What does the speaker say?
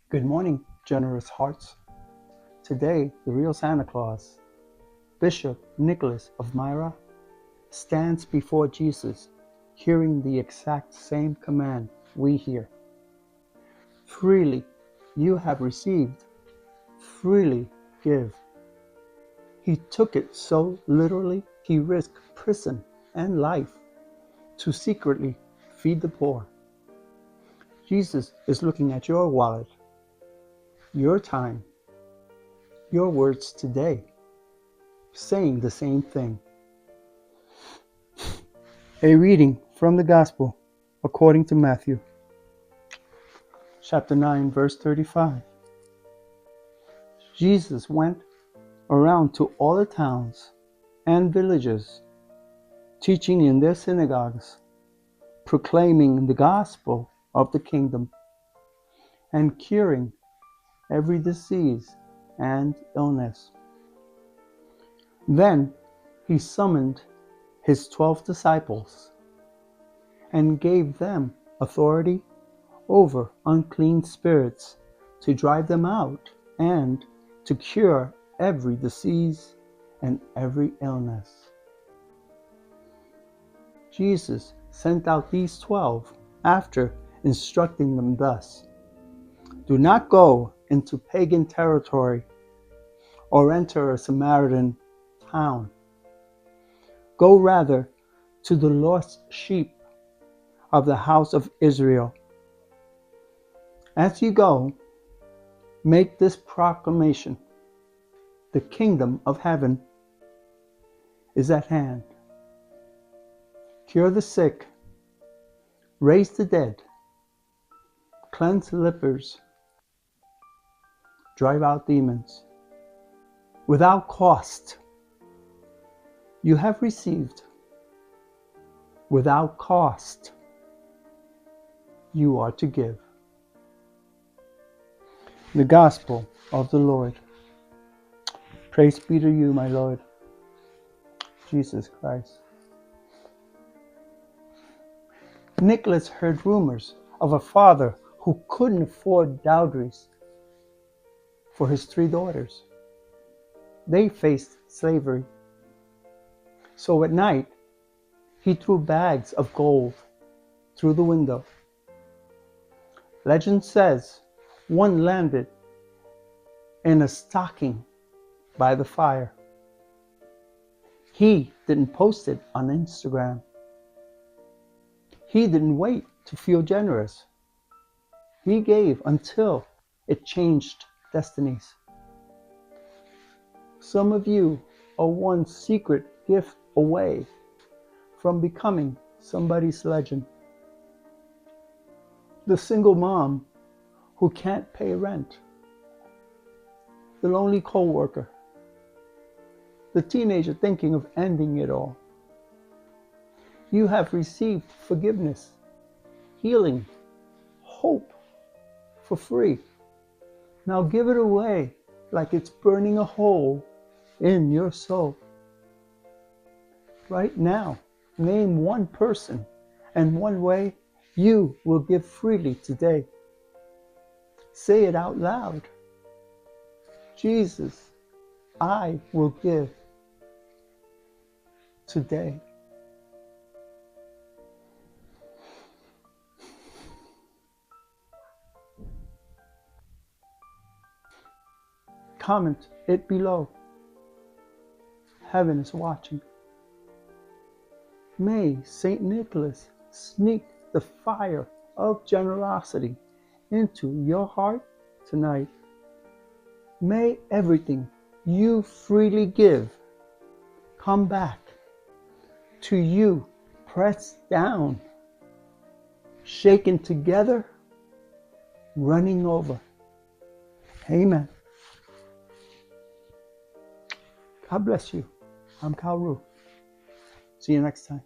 Good morning, generous hearts. Today, the real Santa Claus, Bishop Nicholas of Myra, stands before Jesus, hearing the exact same command we hear. Freely you have received, freely give. He took it so literally, he risked prison and life to secretly feed the poor. Jesus is looking at your wallet, your time, your words today, saying the same thing. A reading from the Gospel according to Matthew, chapter 9, verse 35. Jesus went around to all the towns and villages, teaching in their synagogues, proclaiming the gospel of the kingdom, and curing every disease and illness. Then he summoned his 12 disciples and gave them authority over unclean spirits to drive them out and to cure every disease and every illness. Jesus sent out these 12 after instructing them thus: do not go into pagan territory or enter a Samaritan town. Go rather to the lost sheep of the house of Israel. As you go, make this proclamation: the kingdom of heaven is at hand. Cure the sick, raise the dead, cleanse lepers, drive out demons. Without cost, you have received. Without cost, you are to give. The Gospel of the Lord. Praise be to you, my Lord, Jesus Christ. Nicholas heard rumors of a father who couldn't afford dowries for his 3 daughters. They faced slavery. So at night, he threw bags of gold through the window. Legend says one landed in a stocking by the fire. He didn't post it on Instagram. He didn't wait to feel generous. He gave until it changed destinies. Some of you are one secret gift away from becoming somebody's legend. The single mom who can't pay rent, the lonely co-worker, the teenager thinking of ending it all. You have received forgiveness, healing, hope for free. Now give it away like it's burning a hole in your soul. Right now, name one person and one way you will give freely today. Say it out loud. Jesus, I will give today. Comment it below. Heaven is watching. May St. Nicholas sneak the fire of generosity into your heart tonight. May everything you freely give come back to you, pressed down, shaken together, running over. Amen. God bless you. I'm Kal Rue. See you next time.